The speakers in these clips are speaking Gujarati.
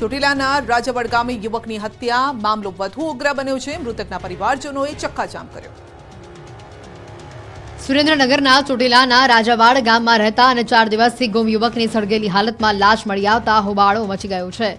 ચોટીલાના રાજવડ ગામે યુવકની હત્યા મામલો વધુ ઉગ્ર બન્યો છે। મૃતકના પરિવારજનોએ ચક્કાજામ કર્યો। સુરેન્દ્રનગરના ચોટીલાના રાજાવાડ ગામમાં રહેતા અને 4 દિવસથી ગુમ યુવકની સળગેલી હાલતમાં લાશ મળી આવતા હોબાળો મચી ગયો છે।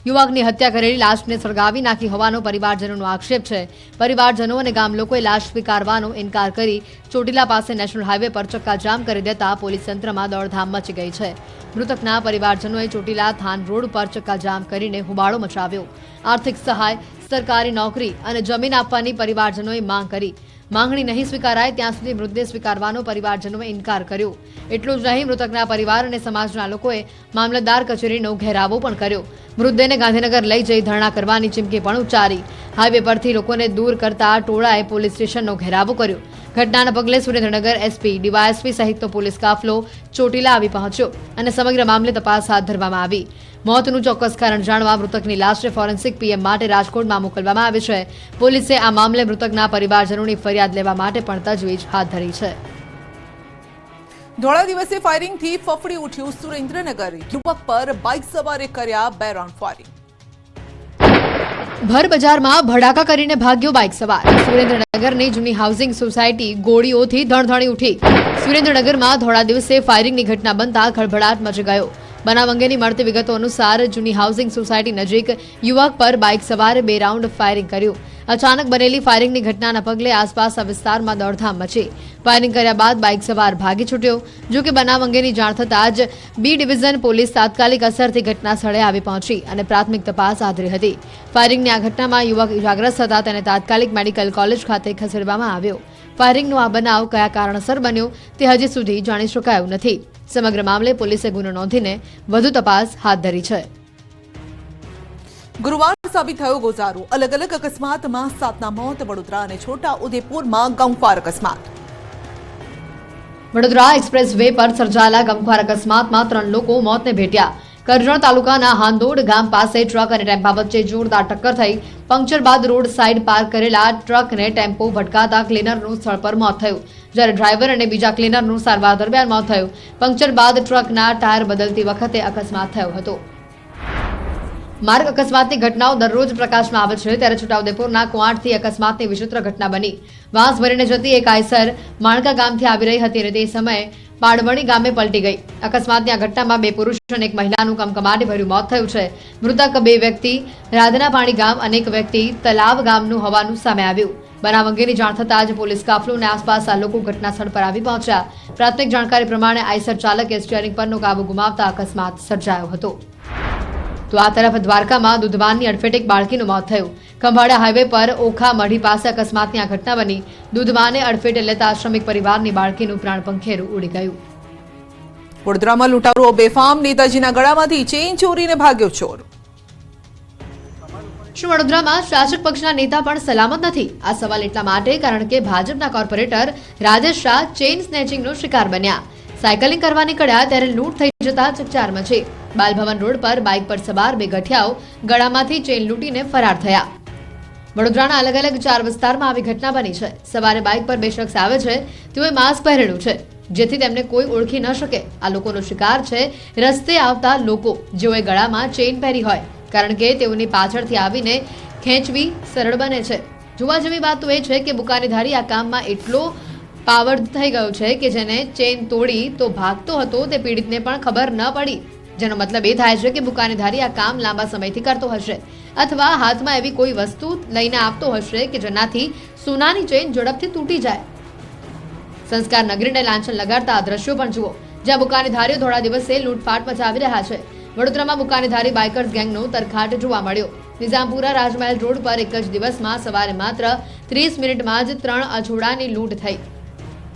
યુવકની હત્યા કરેલી લાશને સળગાવી નાખી હોવાનો પરિવારજનોનો આક્ષેપ છે। પરિવારજનો અને ગામ લોકોએ લાશ સ્વીકારવાનો ઇનકાર કરી ચોટીલા પાસે નેશનલ હાઈવે પર ચક્કાજામ કરી દેતા પોલીસ તંત્રમાં દોડધામ મચી ગઈ છે। મૃતકના પરિવારજનોએ ચોટીલા થાન રોડ પર ચક્કાજામ કરીને હોબાળો મચાવ્યો। આર્થિક સહાય, સરકારી નોકરી અને જમીન આપવાની પરિવારજનોએ માંગ કરી। માંગણી નહીં સ્વીકારાય ત્યાં સુધી મૃતદેહ સ્વીકારવાનો પરિવારજનોએ ઇનકાર કર્યો। એટલું જ નહીં, મૃતકના પરિવાર અને સમાજના લોકોએ મામલતદાર કચેરીનો ઘેરાવો પણ કર્યો। મૃતદેહને ગાંધીનગર લઈ જઈ ધરણા કરવાની ચીમકી પણ ઉચ્ચારી। હાઈવે પરથી લોકોને દૂર કરતા ટોળાએ પોલીસ સ્ટેશનનો ઘેરાવો કર્યો। ઘટનાના પગલે સુરેન્દ્રનગર એસપી, ડીવાયએસપી સહિતનો પોલીસ કાફલો ચોટીલા આવી પહોંચ્યો અને સમગ્ર મામલે તપાસ હાથ ધરવામાં આવી। મોતનું ચોક્કસ કારણ જાણવા મૃતકની લાશને ફોરેન્સિક પીએમ માટે રાજકોટમાં મોકલવામાં આવી છે। પોલીસે આ મામલે મૃતકના પરિવારજનોની ફરિયાદ લેવા માટે પણ તજવીજ હાથ ધરી છે। ધોળા દિવસે ફાયરિંગથી ફફડી ઉઠ્યું સુરેન્દ્રનગર। યુવક પર બાઇક સવારે કર્યા 2 રાઉન્ડ ફાયરિંગ। ભર બજારમાં ભડાકા કરીને ભાગ્યો બાઇક સવાર। સુરેન્દ્રનગરની જૂની હાઉસિંગ સોસાયટી ગોળીઓથી ધણધણી ઉઠી। સુરેન્દ્રનગરમાં ધોળા દિવસે ફાયરિંગની ઘટના બનતા ખળભળાટ મચી ગયો। બનાવ અંગેની મળતી વિગતો અનુસાર જૂની હાઉસિંગ સોસાયટી નજીક યુવક પર બાઇક સવારે 2 રાઉન્ડ ફાયરિંગ કર્યું। અચાનક બનેલી ફાયરિંગની ઘટનાના પગલે આસપાસના વિસ્તારમાં દોડધામ મચી। ફાયરિંગ કર્યા બાદ બાઇક સવાર ભાગી છૂટ્યો। જો કે બનાવ અંગેની જાણ થતાં જ બી ડિવિઝન પોલીસ તાત્કાલિક અસરથી ઘટના સ્થળે આવી પહોંચી અને પ્રાથમિક તપાસ આદરી હતી। ફાયરિંગની આ ઘટનામાં યુવક ઇજાગ્રસ્ત થતા તેને તાત્કાલિક મેડિકલ કોલેજ ખાતે ખસેડવામાં આવ્યો। ફાયરિંગનો આ બનાવ કયા કારણસર બન્યો તે હજી સુધી જાણી શકાયું નથી। સમગ્ર મામલે પોલીસે ગુનો નોંધીને વધુ તપાસ હાથ ધરી છે। ગુરુવાર સાબિત થયો ગોઝારો। અલગ અલગ અકસ્માતમાં 7ના મોત। વડોદરા અને છોટા ઉદેપુરમાં ગમખ્વાર અકસ્માત। વડોદરા એક્સપ્રેસ વે પર સર્જાયેલા ગમખ્વાર અકસ્માતમાં 3 લોકો મોતને ભેટ્યા। કરજણ તાલુકાના હાંદોડ ગામ પાસે ટ્રક અને ટેમ્પા વચ્ચે જોરદાર ટક્કર થઈ। પંક્ચર બાદ રોડ સાઈડ પાર્ક કરેલા ટ્રકને ટેમ્પો ભટકાતા ક્લીનરનું સ્થળ પર મોત થયું, જ્યારે ડ્રાઈવર અને બીજા ક્લીનરનું સારવાર દરમિયાન મોત થયું। પંક્ચર બાદ ટ્રકના ટાયર બદલતી વખતે અકસ્માત થયો હતો। માર્ગ અકસ્માતની ઘટનાઓ દરરોજ પ્રકાશમાં આવે છે, ત્યારે છોટાઉદેપુરના કુવાડથી અકસ્માતની વિચિત્ર ઘટના બની। વાંસ ભરીને જતી એક આઈસર માણકા ગામથી આવી રહી હતી અને તે સમયે પાડવણી ગામે પલટી ગઈ। અકસ્માતની આ ઘટનામાં 2 પુરુષ અને એક મહિલાનું કમકમાટી ભર્યું મોત થયું છે। મૃતક 2 વ્યક્તિ રાધનાપાણી ગામ અને એક વ્યક્તિ તલાવ ગામનું હોવાનું સામે આવ્યું। બનાવ અંગેની જાણ થતાં જ પોલીસ કાફલો અને આસપાસના લોકો ઘટના સ્થળ પર આવી પહોંચ્યા। પ્રાથમિક જાણકારી પ્રમાણે આઈસર ચાલકે સ્ટીયરિંગ પરનો કાબુ ગુમાવતા અકસ્માત સર્જાયો હતો। તો આ તરફ દ્વારકામાં દૂધવાનની અડફેટે એક બાળકીનું મોત થયું। ખંભાળિયા હાઈવે પર ઓખા મઢી પાસે અકસ્માતની આ ઘટના બની। દૂધવાને અડફેટે લેતા શ્રમિક પરિવારની બાળકીનું પ્રાણ પંખેરું ઉડી ગયું। વડોદરામાં લૂંટારો બેફામ। નેતાજીના ગળામાંથી ચેઇન ચોરીને ભાગ્યો ચોર। શું વડોદરામાં શાસક પક્ષના નેતા પણ સલામત નથી? આ સવાલ એટલા માટે કારણ કે ભાજપના કોર્પોરેટર રાજેશ શાહ ચેઇન સ્નેચિંગનો શિકાર બન્યા। સાયકલિંગ કરવા નીકળ્યા ત્યારે લૂંટ થઈ જતા ચકચાર મચી। બાલભવન રોડ પર બાઇક પર સવાર 2 ગઠિયાઓ ગળામાંથી ચેઇન લૂંટીને ફરાર થયા। વડોદરાના અલગ અલગ 4 વિસ્તારમાં આવી ઘટના બની છે। સવારે બાઇક પર 2 શખ્સ આવે છે, તેઓએ માસ્ક પહેરેલું છે જેથી તેમને કોઈ ઓળખી ન શકે। આ લોકોનો શિકાર છે રસ્તે આવતા લોકો, જેઓએ ગળામાં ચેઇન પહેરી હોય, કારણ કે તેઓની પાછળથી આવીને ખેંચવી સરળ બને છે। જોવા જેવી વાત તો એ છે કે બુકાનીધારી આ કામમાં એટલો પાવર થઈ ગયો છે કે જેને ચેઇન તોડી તો ભાગતો હતો તે પીડિતને પણ ખબર ન પડી, જેનો મતલબ એ થાય છે કે બુકાનીધારી આ કામ લાંબા સમયથી કરતો હશે અથવા હાથમાં એવી કોઈ વસ્તુ લઈને આપતો હશે કે જેનાથી સોનાની ચેઇન ઝડપથી તૂટી જાય। સંસ્કાર નગરીને લાંછન લગાડતા આ દ્રશ્યો પણ જુઓ, જ્યાં બુકાનીધારીઓ થોડા દિવસે લૂંટફાટ મચાવી રહ્યા છે। વડોદરામાં બુકાનીધારી બાઇકર્સ ગેંગનો તરખાટ જોવા મળ્યો। નિઝામપુરા રાજમહેલ રોડ પર એક જ દિવસમાં સવારે માત્ર 30 મિનિટમાં જ 3 અછોડાની લૂંટ થઈ।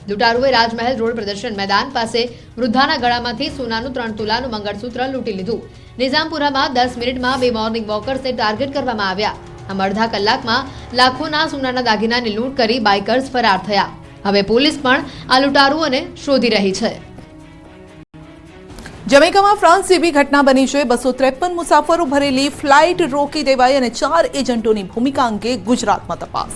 લૂંટારુએ રાજમહેલ રોડ પ્રદર્શન મેદાન પાસે વૃદ્ધાના ગળામાંથી સોનાનું 3 તોલાનું મંગળસૂત્ર લૂંટી લીધું। નિઝામપુરામાં 10 મિનિટમાં 2 મોર્નિંગ વોકર્સને ટાર્ગેટ કરવામાં આવ્યા। આમ અડધા કલાકમાં લાખોના સોનાના દાગીનાની લૂંટ કરી બાઇકર્સ ફરાર થયા। હવે પોલીસ પણ આ લૂંટારુઓને શોધી રહી છે। જમૈકામાં ફ્રાન્સ જેવી ઘટના બની છે। 253 મુસાફરો ભરેલી ફ્લાઇટ રોકી દેવાઈ અને 4 એજન્ટોની ભૂમિકા અંગે ગુજરાતમાં તપાસ।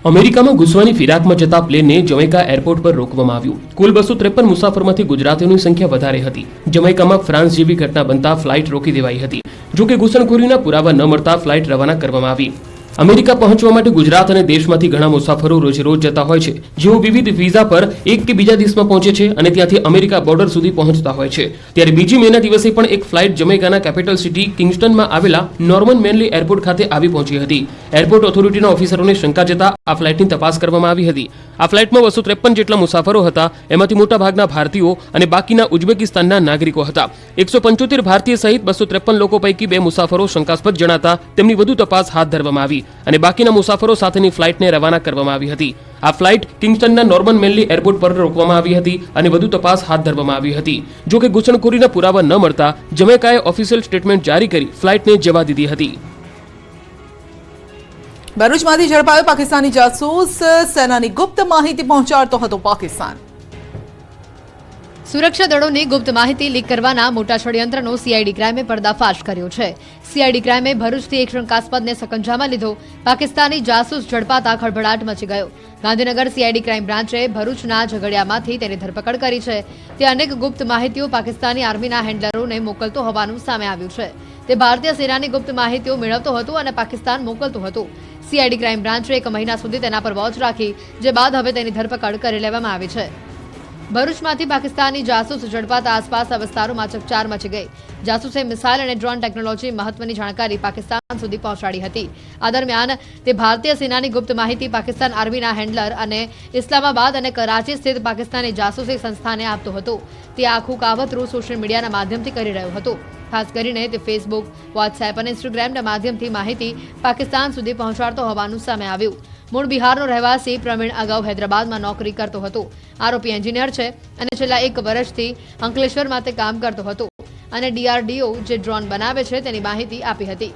અમેરિકામાં ઘૂસવાની ફિરાકમાં જતા પ્લેનને જમૈકા એરપોર્ટ પર રોકવામાં આવ્યું. કુલ 253 મુસાફરોમાંથી ગુજરાતીઓની સંખ્યા વધારે હતી. જમૈકામાં ફ્રાન્સ જેવી ઘટના બનતા ફ્લાઇટ રોકી દેવાઈ હતી. જોકે ઘૂસણખોરીના પુરાવા ન મળતા ફ્લાઇટ રવાના કરવામાં આવી. અમેરિકા પહોંચવા માટે ગુજરાત અને દેશમાંથી ઘણા મુસાફરો રોજ જતા હોય છે, જેઓ વિવિધ વિઝા પર એક કે બીજા દેશમાં પહોંચે છે અને ત્યાંથી અમેરિકા બોર્ડર સુધી પહોંચતા હોય છે. ત્યારે બીજી મેના દિવસે પણ એક ફ્લાઇટ જમૈકાના કેપિટલ સિટી કિંગસ્ટનમાં આવેલા નોર્મન મેનલી એરપોર્ટ ખાતે આવી પહોંચી હતી. એરપોર્ટ ઓથોરિટીના ઓફિસરોને શંકા જતા આ ફ્લાઇટની તપાસ કરવામાં આવી હતી. આ ફ્લાઇટમાં 253 જેટલા મુસાફરો હતા. એમાંથી મોટાભાગના ભારતીયો અને બાકીના ઉઝબેકિસ્તાનના નાગરિકો હતા. 175 ભારતીય સહિત 253 લોકો પૈકી 2 મુસાફરો શંકાસ્પદ જણાતા તેમની વધુ તપાસ હાથ ધરવામાં આવી અને બાકીના મુસાફરો સાથેની ફ્લાઇટને રવાના કરવામાં આવી હતી. આ ફ્લાઇટ કિંગસ્ટનના નોર્મન મેનલી એરપોર્ટ પર રોકવામાં આવી હતી અને વધુ તપાસ હાથ ધરવામાં આવી હતી. જોકે ઘૂસણખોરીના પુરાવા ન મળતા જમૈકાએ ઓફિશિયલ સ્ટેટમેન્ટ જારી કરી ફ્લાઇટને જવા દીધી હતી. ભરૂચમાંથી ઝડપાયો પાકિસ્તાની જાસૂસ. સેનાની ગુપ્ત માહિતી પહોંચાડતો હતો પાકિસ્તાન. સુરક્ષા દળોની ગુપ્ત માહિતી લીક કરવાના મોટા ષડયંત્રનો સીઆઈડી ક્રાઇમે પર્દાફાશ કર્યો છે. સીઆઈડી ક્રાઇમે ભરૂચથી એક શંકાસ્પદને સકંજામાં લીધો. પાકિસ્તાની જાસૂસ ઝડપાતા ખળભળાટ મચી ગયો. ગાંધીનગર સીઆઈડી ક્રાઇમ બ્રાન્ચે ભરૂચના ઝઘડિયામાંથી તેની ધરપકડ કરી છે. તે અનેક ગુપ્ત માહિતીઓ પાકિસ્તાની આર્મીના હેન્ડલરોને મોકલતો હોવાનું સામે આવ્યું છે. તે ભારતીય સેનાની ગુપ્ત માહિતીઓ મેળવતો હતો અને પાકિસ્તાન મોકલતો હતો. સીઆઈડી ક્રાઇમ બ્રાન્ચે 1 મહિના સુધી તેના પર વોચ રાખી, જે બાદ હવે તેની ધરપકડ કરી લેવામાં આવી છે. ભરૂચમાંથી પાકિસ્તાની જાસૂસ ઝડપાતા આસપાસના વિસ્તારોમાં ચકચાર મચી ગઈ. જાસૂસે મિસાઇલ અને ડ્રોન ટેકનોલોજી મહત્વની જાણકારી પાકિસ્તાન સુધી પહોંચાડી હતી. આ દરમિયાન તે ભારતીય સેનાની ગુપ્ત માહિતી પાકિસ્તાન આર્મીના હેન્ડલર અને ઇસ્લામાબાદ અને કરાચી સ્થિત પાકિસ્તાની જાસૂસી સંસ્થાને આપતો હતો. તે આખું કાવતરું સોશિયલ મીડિયાના માધ્યમથી કરી રહ્યો હતો. ખાસ કરીને તે ફેસબુક, વોટ્સએપ અને ઇન્સ્ટાગ્રામના માધ્યમથી માહિતી પાકિસ્તાન સુધી પહોંચાડતો હોવાનું સામે આવ્યું. મૂળ બિહારનો રહેવાસી પ્રવીણ અગાઉ હૈદરાબાદમાં નોકરી કરતો હતો. આરોપી એન્જિનિયર છે અને છેલ્લા 1 વર્ષથી અંકલેશ્વરમાં તે કામ કરતો હતો અને ડીઆરડીઓ જે ડ્રોન બનાવે છે તેની માહિતી આપી હતી.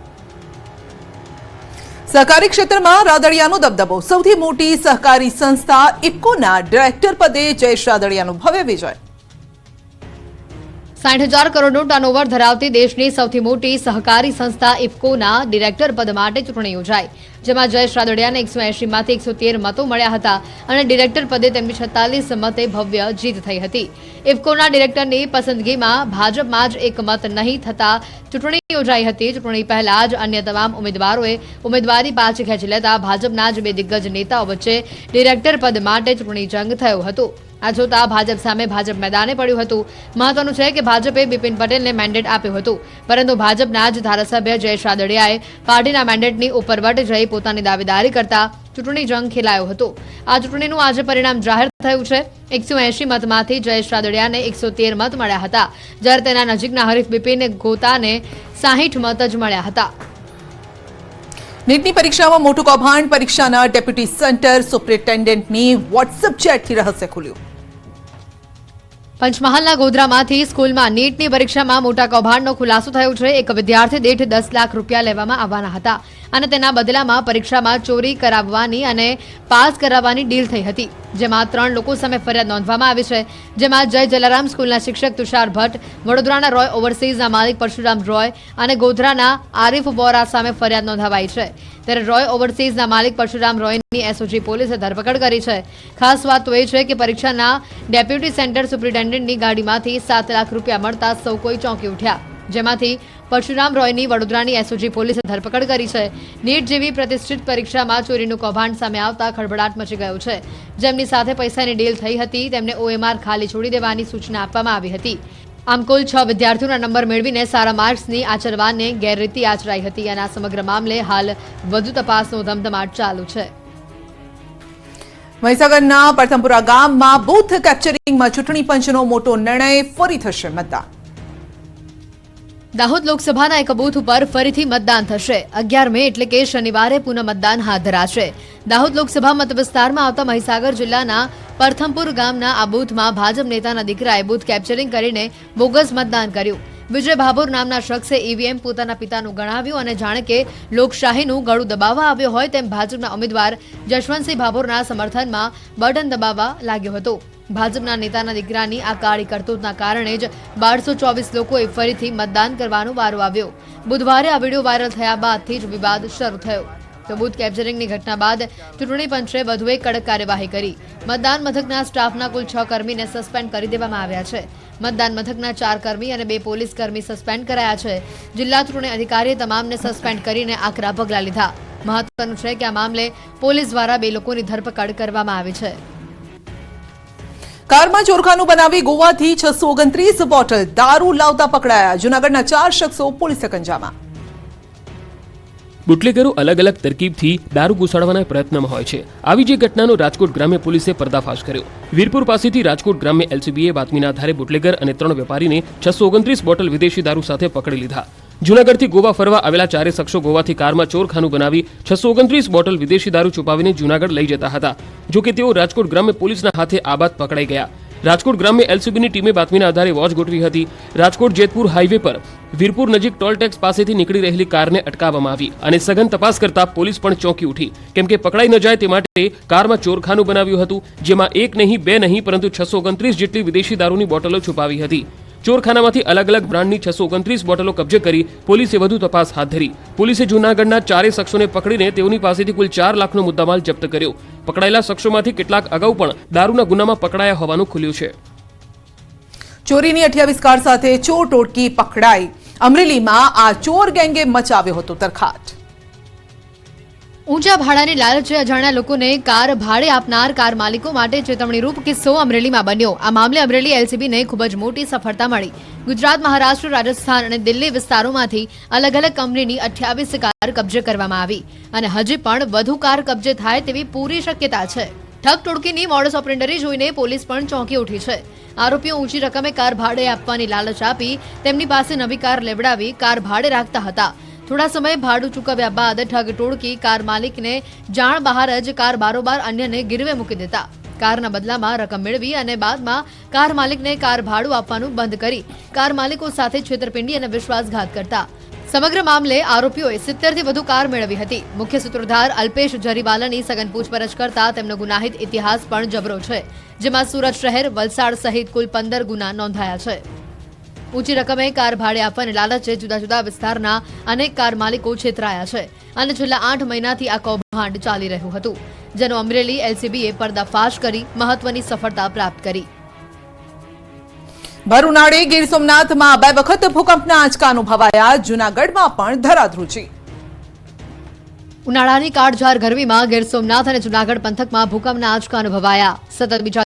સહકારી ક્ષેત્રમાં રાદડિયાનો દબદબો. સૌથી મોટી સહકારી સંસ્થા ઇફકોના ડિરેક્ટર પદે જયેશ રાદડિયાનું ભવ્ય વિજય. 60,000 કરોડનું ટર્નઓવર ધરાવતી દેશની સૌથી મોટી સહકારી સંસ્થા ઇફકોના ડિરેક્ટર પદ માટે ચૂંટણી યોજાઈ, જેમાં જયેશ રાદડિયાને 180 માંથી 113 મતો મળ્યા હતા અને ડિરેક્ટર પદે તેમની 46 મતે ભવ્ય જીત થઈ હતી. ઇફકોના ડિરેક્ટરની પસંદગીમાં ભાજપમાં જ એક મત નહીં થતા ચૂંટણી યોજાઈ હતી. ચૂંટણી પહેલા જ અન્ય તમામ ઉમેદવારોએ ઉમેદવારી પાછી ખેંચી લેતા ભાજપના જ 2 દિગ્ગજ નેતાઓ વચ્ચે ડિરેક્ટર પદ માટે ચૂંટણી જંગ થયો હતો. આ જોતા ભાજપ સામે ભાજપ મેદાને પડ્યું હતું. મહત્વનું છે કે ભાજપે બિપિન પટેલને મેન્ડેટ આપ્યું હતું, પરંતુ ભાજપના જ ધારાસભ્ય જયેશ રાદડિયાએ પાર્ટીના મેન્ડેટની ઉપરવટ જઈ પોતાની દાવેદારી કરતા ચૂંટણી જંગ ખેલાયો હતો. આ ચૂંટણીનું આજે પરિણામ જાહેર થયું છે. 180 મતમાંથી જયેશ રાદડિયાને 113 મત મળ્યા હતા, જ્યારે તેના નજીકના હરીફ બિપિન ગોતાને 60 મત જ મળ્યા હતા. નીટની પરીક્ષામાં મોટું કૌભાંડ. પરીક્ષાના ડેપ્યુટી સેન્ટર સુપ્રિન્ટેન્ડન્ટની વોટ્સએપ ચેટથી રહસ્ય ખુલ્યું. પંચમહાલના ગોધરામાંથી સ્કૂલમાં નીટની પરીક્ષામાં મોટા કૌભાંડનો ખુલાસો થયો છે. એક વિદ્યાર્થી દીઠ 10 લાખ રૂપિયા લેવામાં આવવાના હતા અને તેના બદલામાં પરીક્ષામાં ચોરી કરાવવાની અને પાસ કરાવવાની ડીલ થઈ હતી, જેમાં 3 લોકો સામે ફરિયાદ નોંધવામાં આવી છે. જેમાં જય જલારામ સ્કૂલના શિક્ષક તુષાર ભટ્ટ, વડોદરાના રોય ઓવરસીઝના માલિક પરશુરામ રોય અને ગોધરાના આરિફ વોરા સામે ફરિયાદ નોંધાવાઈ છે. ત્યારે રોય ઓવરસીઝના માલિક પરશુરામ રોયની એસઓજી પોલીસે ધરપકડ કરી છે. ખાસ વાત તો એ છે કે પરીક્ષાના ડેપ્યુટી સેન્ટર સુપ્રિન્ટેન્ડન્ટની ગાડીમાંથી 7 લાખ રૂપિયા મળતા સૌ કોઈ ચોંકી ઉઠ્યા, જેમાંથી પરશુરામ રોયની વડોદરાની એસઓજી પોલીસે ધરપકડ કરી છે. નીટ જેવી પ્રતિષ્ઠિત પરીક્ષામાં ચોરીનું કૌભાંડ સામે આવતા ખળભળાટ મચી ગયો છે. જેમની સાથે પૈસાની ડીલ થઈ હતી તેમને OMR ખાલી છોડી દેવાની સૂચના આપવામાં આવી હતી. આમ કુલ 6 વિદ્યાર્થીઓના નંબર મેળવીને સારા માર્ક્સની આચરવાને ગેરરીતિ આચરાઈ હતી અને આ સમગ્ર મામલે હાલ વધુ તપાસનો ધમધમાટ ચાલુ છે. મહીસાગરના પ્રથમપુરા ગામમાં બૂથ કેપ્ચરિંગમાં ચૂંટણી પંચનો મોટો નિર્ણય. ફરી થશે મતદાન. દાહોદ લોકસભાના એક બૂથ ઉપર ફરીથી મતદાન થશે. 11 મે એટલે કે શનિવારે પુનઃ મતદાન હાથ ધરાશે. દાહોદ લોકસભા મત વિસ્તારમાં આવતા મહીસાગર જિલ્લાના પ્રથમપુર ગામના આ બૂથમાં ભાજપ નેતાના દીકરાએ બૂથ કેપ્ચરિંગ કરીને બોગસ મતદાન કર્યું. વિજય ભાભોર નામના શખ્સે ઈવીએમ પોતાના પિતાનું ગણાવ્યું અને જાણે કે લોકશાહીનું ગળું દબાવવા આવ્યો હોય તેમ ભાજપના ઉમેદવાર જશવંતસિંહ ભાભોરના સમર્થનમાં બટન દબાવવા લાગ્યો હતો. ભાજપના નેતાના દીકરાની આ કાળી કરતૂતના કારણે જ 1224 લોકોએ ફરીથી મતદાન કરવાનો વારો આવ્યો. બુધવારે આ વિડીયો વાયરલ થયા બાદથી જ વિવાદ શરૂ થયો. તો બૂથ કેપ્ચરિંગની ઘટના બાદ ચૂંટણી પંચે વધુ એક કડક કાર્યવાહી કરી. મતદાન મથકના સ્ટાફના કુલ 6 કર્મીને સસ્પેન્ડ કરી દેવામાં આવ્યા છે. મતદાન મથકના 4 કર્મી અને 2 પોલીસ કર્મી સસ્પેન્ડ કરાયા છે. જિલ્લા ચૂંટણી અધિકારીએ તમામને સસ્પેન્ડ કરીને આકરા પગલાં લીધા. મહત્વનું છે કે આ મામલે પોલીસ દ્વારા 2 લોકોની ધરપકડ કરવામાં આવી છે. કારમાં ચોરખાનું બનાવી ગોવાથી 629 બોટલ દારૂ લાવતા પકડાયા. જૂનાગઢના 4 શખ્સો પોલીસ કંજામાં. બુટલેગરો અલગ અલગ તરકીબથી દારૂ ઘુસાડવાના પ્રયત્નમાં હોય છે. આવી જ ઘટનાનો રાજકોટ ગ્રામ્ય પોલીસે પર્દાફાશ કર્યો. વીરપુર પાસેથી રાજકોટ ગ્રામ્ય એલસીબીએ બાતમીના આધારે બુટલેગર અને 3 વેપારીને 629 બોટલ વિદેશી દારૂ સાથે પકડી લીધા. જૂનાગઢથી ગોવા ફરવા આવેલા 4 શખ્સો ગોવાથી કારમાં ચોરખાનું બનાવી 629 બોટલ વિદેશી દારૂ છુપાવીને જૂનાગઢ લઈ જતા હતા. જોકે તેઓ રાજકોટ ગ્રામ્ય પોલીસના હાથે આ બાદ પકડાઈ ગયા. રાજકોટ ગ્રામ્ય એલસીબીની ટીમે બાતમીના આધારે વોચ ગોઠવી હતી. રાજકોટ જેતપુર હાઈવે પર વીરપુર નજીક ટોલ ટેક્સ પાસેથી નીકળી રહેલી કારને અટકાવવામાં આવી અને સઘન તપાસ કરતા પોલીસ પણ ચોંકી ઉઠી, કેમ કે પકડાઈ ન જાય તે માટે કારમાં ચોરખાનું બનાવ્યું હતું, જેમાં 1 નહીં 2 નહીં પરંતુ 629 જેટલી વિદેશી દારૂની બોટલો છુપાવી હતી. ચોરખાનામાંથી અલગ અલગ બ્રાન્ડની 629 બોટલો કબજે કરી પોલીસે વધુ તપાસ હાથ ધરી. પોલીસે જૂનાગઢના 4 શખ્સોને પકડીને તેઓની પાસેથી કુલ 4 લાખનો મુદ્દામાલ જપ્ત કર્યો. પકડાયેલા શખ્સોમાંથી કેટલાક અગાઉ પણ દારૂના ગુનામાં પકડાયા હોવાનું ખુલ્યું છે. ચોરીની 28 કાર સાથે ચોર ટોળકી પકડાઈ. અમરેલીમાં આ ચોર ગેંગે મચાવ્યો હતો તરખાટ. ઊંચા ભાડાની લાલચે અજાણ્યા લોકોને કાર ભાડે આપનાર કાર માલિકો માટે ચેતવણીરૂપ કિસ્સો અમરેલીમાં બન્યો. આ મામલે અમરેલી એલસીબીને ખૂબ જ મોટી સફળતા મળી. ગુજરાત, મહારાષ્ટ્ર, રાજસ્થાન અને દિલ્હી વિસ્તારોમાંથી અલગ અલગ કંપનીની 28 કાર કબજે કરવામાં આવી અને હજી પણ વધુ કાર કબજે થાય તેવી પૂરી શક્યતા છે. ઠગ ટોળકીની મોડસ ઓપરેન્ડરી જોઈને પોલીસ પણ ચોંકી ઉઠી છે. આરોપીઓ ઊંચી રકમે કાર ભાડે આપવાની લાલચ આપી તેમની પાસે નવી કાર લેવડાવી કાર ભાડે રાખતા હતા. થોડા સમય ભાડું ચૂકવ્યા બાદ ઠગ ટોળકી કાર માલિકને જાણ બહાર જ કાર બારોબાર અન્યને ગીરવે મૂકી દેતા. કારના બદલામાં રકમ મેળવી અને બાદમાં કાર માલિકને કાર ભાડું આપવાનું બંધ કરી કાર માલિકો સાથે છેતરપિંડી અને વિશ્વાસઘાત કરતા. સમગ્ર મામલે આરોપીઓએ 70 થી વધુ કાર મેળવી હતી. મુખ્ય સૂત્રધાર અલ્પેશ જરીવાલાની સઘન પૂછપરછ કરતા તેમનો ગુનાહિત ઇતિહાસ પણ જબરો છે, જેમાં સુરત શહેર, વલસાડ સહિત કુલ 15 ગુના નોંધાયા છે. ઊંચી રકમે કાર ભાડે આપવાની લાલચે જુદા જુદા વિસ્તારના અનેક કાર માલિકો છેતરાયા છે અને છેલ્લા 8 મહિનાથી આ કૌભાંડ ચાલી રહ્યું હતું, જેનો અમરેલી એલસીબીએ પર્દાફાશ કરી મહત્વની સફળતા પ્રાપ્ત કરી. ભર ઉનાળે ગીર સોમનાથમાં 2 વખત ભૂકંપના આંચકા અનુભવાયા. જૂનાગઢમાં પણ ધરાધ્રુજી. ઉનાળાની કાળઝાળ ગરમીમાં ગીર સોમનાથ અને જૂનાગઢ પંથકમાં ભૂકંપના આંચકા અનુભવાયા. સતત બીજા